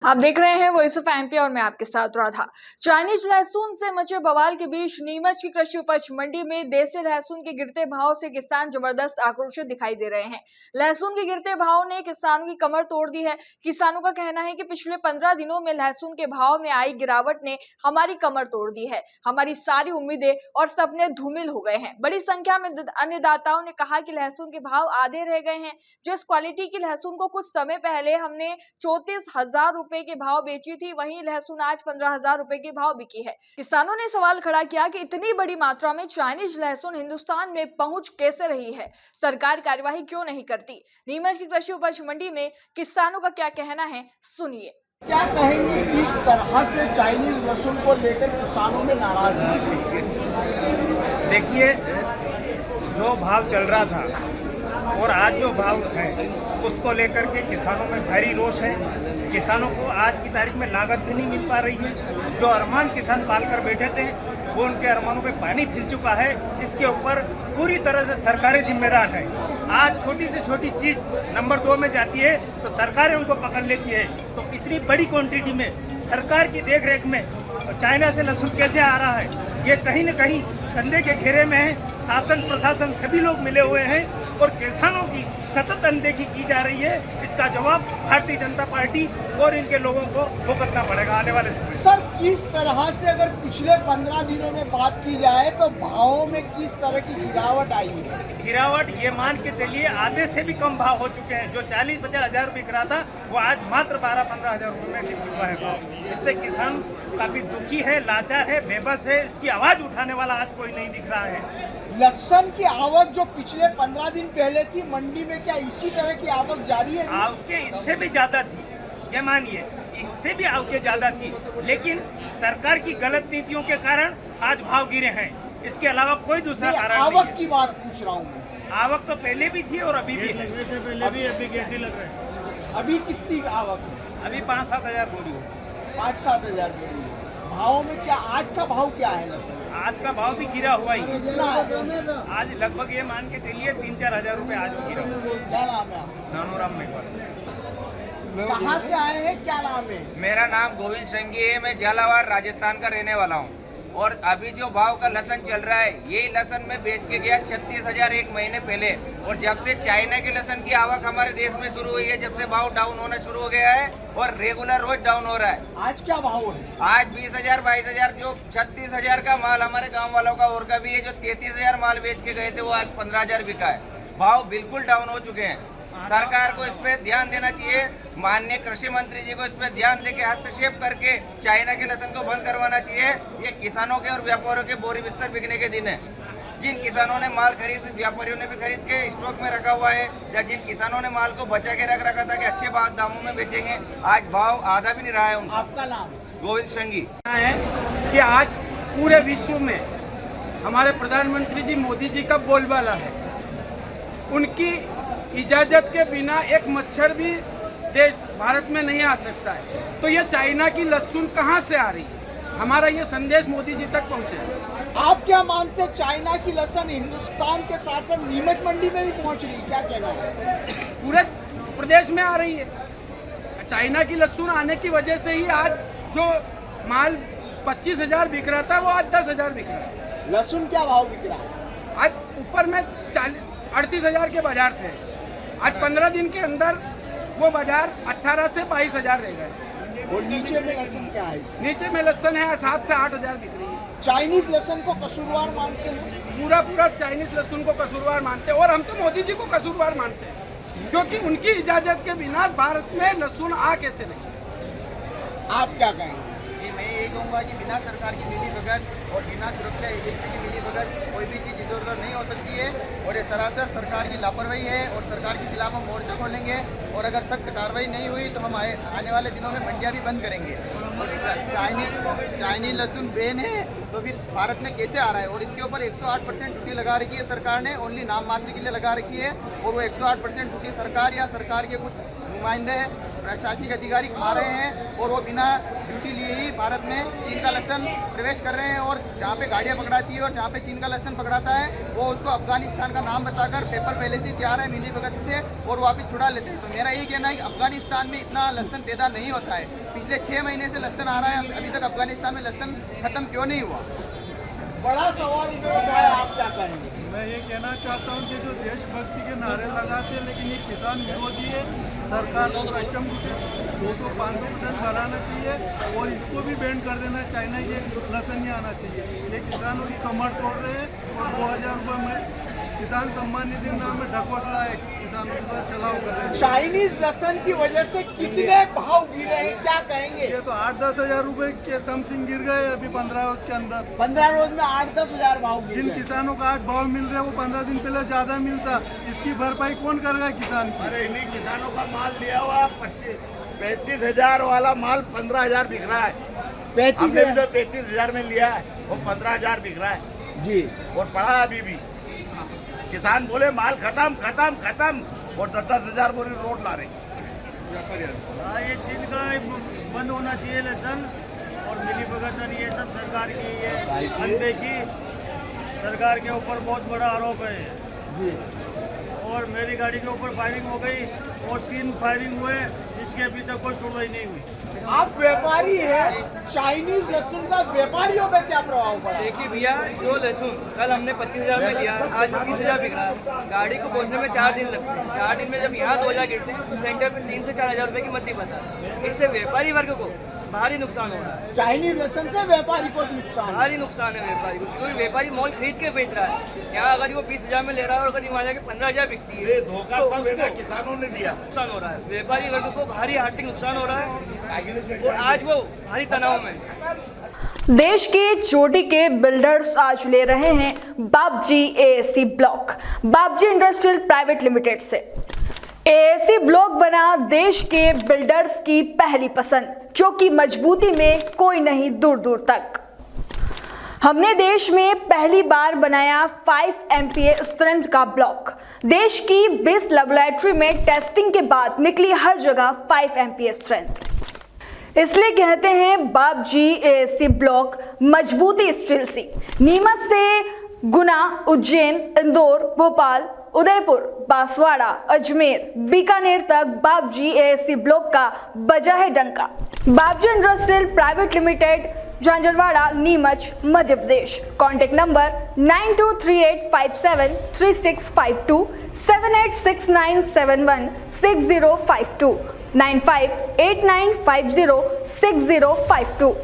आप देख रहे हैं वॉइस ऑफ एमपी और मैं आपके साथ राधा। चाइनीज लहसुन से मचे बवाल के बीच नीमच की कृषि उपज मंडी में देसी लहसुन के गिरते भाव से किसान जबरदस्त आक्रोशित दिखाई दे रहे हैं। लहसुन के गिरते भाव ने किसानों की कमर तोड़ दी है। किसानों का कहना है कि पिछले 15 दिनों में लहसुन के भाव में आई गिरावट ने हमारी कमर तोड़ दी है। हमारी सारी उम्मीदें और सपने धूमिल हो गए हैं। बड़ी संख्या में अन्नदाताओं ने कहा कि लहसुन के भाव आधे रह गए हैं। जिस क्वालिटी की लहसुन को कुछ समय पहले हमने 34,000 रुपए के भाव बेची थी, वहीं लहसुन आज 15,000 रुपए के भाव बिकी है। किसानों ने सवाल खड़ा किया कि इतनी बड़ी मात्रा में चाइनीज लहसुन हिंदुस्तान में पहुंच कैसे रही है, सरकार कार्यवाही क्यों नहीं करती। नीमच की कृषि उपज मंडी में किसानों का क्या कहना है, सुनिए। क्या कहेंगे किस तरह से चाइनीज लहसुन को लेकर किसानों में नाराज हैं? देखिए, जो भाव चल रहा था और आज जो भाव है उसको लेकर के किसानों में भारी रोष है। किसानों को आज की तारीख में लागत भी नहीं मिल पा रही है। जो अरमान किसान पाल कर बैठे थे वो उनके अरमानों पे पानी फिर चुका है। इसके ऊपर पूरी तरह से सरकारें जिम्मेदार है। आज छोटी से छोटी चीज़ नंबर 2 में जाती है तो सरकारें उनको पकड़ लेती है। तो इतनी बड़ी क्वांटिटी में सरकार की देखरेख में चाइना से लहसुन कैसे आ रहा है, ये कहीं न कहीं संदेह के घेरे में है। शासन प्रशासन सभी लोग मिले हुए हैं और किसानों की सतत अनदेखी की जा रही है। इसका जवाब भारतीय जनता पार्टी और इनके लोगों को भुगतना पड़ेगा आने वाले समय। सर, किस तरह से अगर पिछले 15 दिनों में बात की जाए तो भावों में किस तरह की गिरावट आई है? गिरावट ये मान के चलिए आधे से भी कम भाव हो चुके हैं। जो 40-50 हजार बिक रहा था वो आज मात्र 12-15 हजार रुपये में बिक चुका है भाव। इससे किसान काफी दुखी है, लाचार है, बेबस है। इसकी आवाज उठाने वाला आज कोई नहीं दिख रहा है। लहसुन की आवक जो पिछले 15 दिन पहले थी मंडी में, क्या इसी तरह की आवक जारी है? आवके इससे भी ज्यादा थी, ये मानिए, इससे भी आवके ज्यादा थी, लेकिन सरकार की गलत नीतियों के कारण आज भाव गिरे हैं। इसके अलावा कोई दूसरा कारण नहीं है। आवक की बात पूछ रहा हूँ मैं। आवक तो पहले भी थी और अभी भी है। अभी कितनी आवक है? अभी 5-7 हजार बोरी हो। 5-7 हजार बोरी है। भाव में क्या आज का भाव क्या है लहसुन? आज का भाव भी गिरा हुआ ही। क्या आज लगभग ये मान के चलिए 3-4 हजार रुपए आज भी गिरा हुआ। नाम है आपका? नानोराम मेघवाल। कहाँ से आए हैं, क्या नाम है? मेरा नाम गोविंद संगी है। मैं झालावाड़ राजस्थान का रहने वाला हूँ। और अभी जो भाव का लहसुन चल रहा है, यही लहसुन में बेच के गया 36,000 एक महीने पहले। और जब से चाइना के लहसुन की आवक हमारे देश में शुरू हुई है, जब से भाव डाउन होना शुरू हो गया है और रेगुलर रोज डाउन हो रहा है। आज क्या भाव है? आज 20,000 22,000, जो 36,000 का माल हमारे गाँव वालों का और का भी है, जो 33,000 माल बेच के गए थे वो आज 15,000 बिका है। भाव बिल्कुल डाउन हो चुके हैं। सरकार को इस पे ध्यान देना चाहिए। माननीय कृषि मंत्री जी को इस पे ध्यान देके हस्तक्षेप करके चाइना के लहसुन को बंद करवाना चाहिए। ये किसानों के और व्यापारियों के बोरी बिस्तर बिकने के दिन है। जिन किसानों ने माल खरीद, व्यापारियों ने भी खरीद के स्टॉक में रखा हुआ है, या जिन किसानों ने माल को बचा के रख रखा था कि अच्छे दामों में बेचेंगे, आज भाव आधा भी नहीं रहा है उनका। आपका नाम? गोविंद संगी है कि आज पूरे विश्व में हमारे प्रधानमंत्री जी मोदी जी का बोलबाला है। उनकी इजाजत के बिना एक मच्छर भी देश भारत में नहीं आ सकता है। तो ये चाइना की लहसुन कहाँ से आ रही है? हमारा ये संदेश मोदी जी तक पहुँचे। आप क्या मानते हैं, चाइना की लहसुन हिंदुस्तान के साथ साथ नीमच मंडी में भी पहुंच रही है, क्या कहना है? पूरे प्रदेश में आ रही है। चाइना की लहसुन आने की वजह से ही आज जो माल 25,000 बिक रहा था वो आज 10,000 बिक रहा है। लहसुन क्या भाव बिक रहा है? आज ऊपर में 38,000 के बाजार थे। आज 15 दिन के अंदर वो बाजार 18 से 22,000 रह गए। और नीचे में लहसुन क्या है? नीचे में लहसुन है 7 से 8,000 बिक रही है। चाइनीज लहसुन को कसूरवार मानते हैं? पूरा चाइनीज लहसुन को कसूरवार मानते हैं। और हम तो मोदी जी को कसूरवार मानते हैं, क्योंकि उनकी इजाजत के बिना भारत में लहसुन आ कैसे नहीं। आप क्या कहेंगे? मैं यही कहूँगा कि बिना सरकार की मिलीभगत और बिना सुरक्षा एजेंसी की मिलीभगत कोई भी चीज़ इधर उधर नहीं हो सकती है। और ये सरासर सरकार की लापरवाही है और सरकार के खिलाफ हम मोर्चा खोलेंगे। और अगर सख्त कार्रवाई नहीं हुई तो हम आने वाले दिनों में मंडियाँ भी बंद करेंगे। और चाइनीज लहसुन बैन है तो फिर भारत में कैसे आ रहा है? और इसके ऊपर 108% ड्यूटी लगा रखी है सरकार ने, ओनली नाम मात्र के लिए लगा रखी है। और वो 108% ड्यूटी सरकार या सरकार के कुछ नुमाइंदे प्रशासनिक अधिकारी खा रहे हैं और वो बिना ड्यूटी लिए ही भारत में चीन का लहसुन प्रवेश कर रहे हैं। और जहाँ पे गाड़ियाँ पकड़ाती है और जहाँ पे चीन का लहसुन पकड़ाता है वो उसको अफगानिस्तान का नाम बताकर पेपर पहले से तैयार है मिली भगत से और वापस छुड़ा लेते हैं। तो मेरा यही कहना है कि अफगानिस्तान में इतना लहसुन पैदा नहीं होता है। पिछले 6 महीने से लहसुन आ रहा है, अभी तक अफगानिस्तान में लहसुन खत्म क्यों नहीं हुआ? बड़ा सवाल इसमें उठाया, आप क्या कहेंगे? मैं ये कहना चाहता हूँ कि जो देशभक्ति के नारे लगाते हैं लेकिन ये किसान विरोधी है, सरकार को कस्टम 200-500% बढ़ाना चाहिए और इसको भी बैन कर देना, चाइना के लहसुन नहीं आना चाहिए। ये किसानों की कमर तोड़ रहे हैं और 2000 रुपये में किसान सम्मान निधि नाम में ढकोसला है किसानों के साथ चलाव कर रहे हैं। चाइनीज लहसुन की वजह से कितने भाव गिरे हैं, क्या कहेंगे? ये तो 8-10 हज़ार रुपये के समथिंग गिर गए अभी 15 रोज के अंदर। 15 रोज में 8-10 हजार भाव गिर जिन गए। किसानों का आज भाव मिल रहा है वो 15 दिन पहले ज्यादा मिलता, इसकी भरपाई कौन करेगा किसान की? अरे इन्हीं किसानों का माल लिया हुआ 35,000 वाला माल 15,000 बिक रहा है। 35,000 में लिया है, वो 15,000 बिक रहा है जी। और पड़ा है अभी भी। किसान बोले माल खत्म खत्म खत्म और 10-10 हज़ार बोरी रोड ला रहे। ये चीन का बंद होना चाहिए लहसुन और मिली भगत ये सब सरकार की ये अनदेखी सरकार के ऊपर बहुत बड़ा आरोप है जी। और मेरी गाड़ी के ऊपर फायरिंग हो गई और 3 फायरिंग हुए जिसकी अभी तक कोई सुनवाई नहीं हुई। आप व्यापारी हैं, चाइनीज लहसुन का व्यापारियों पे क्या प्रभाव पड़ा? देखिए भैया, जो लहसुन कल हमने 25,000 में लिया, आज 20,000 बिक रहा है। गाड़ी को पहुंचने में 4 दिन लगते हैं। 4 दिन में जब यहाँ 2,000 गिरते हैं तो सेंटर पे 3 से 4,000 रुपए की मद्दी बता है। इससे व्यापारी वर्ग को भारी नुकसान हो रहा है। चाइनीज लहसुन से व्यापारी को नुकसान है। भारी नुकसान है व्यापारी को, क्योंकि व्यापारी मॉल खरीद के बेच रहा है। यहाँ अगर वो 20,000 में ले रहा है और अगर यहाँ जाके 15,000 बिकती है ये धोखा तो सब उसको है, किसानों ने दिया। नुकसान हो रहा है। व्यापारी वर्ग को भारी आर्थिक नुकसान हो रहा है और आज वो भारी तनाव में है। देश के चोटी के बिल्डर्स आज ले रहे हैं बाबजी एएसी ब्लॉक। बाबजी इंडस्ट्रियल प्राइवेट लिमिटेड से एएसी ब्लॉक बना देश के बिल्डर्स की पहली पसंद, जो कि मजबूती में कोई नहीं दूर दूर तक। हमने देश में पहली बार बनाया 5 MPa स्ट्रेंथ का ब्लॉक। देश की 20 लेबोरेटरी में टेस्टिंग के बाद निकली हर जगह 5 MPa स्ट्रेंथ। इसलिए कहते हैं बाबजी एएसी ब्लॉक मजबूती स्टील सी। नीमच से गुना, उज्जैन, इंदौर, भोपाल, उदयपुर, बांसवाड़ा, अजमेर, बीकानेर तक बाबजी एएसी ब्लॉक का बजा है डंका। Babji industrial private limited, Jhanjharwada, Neemuch, Madhya Pradesh. Contact number 9238573652, 7869716052, 9589506052।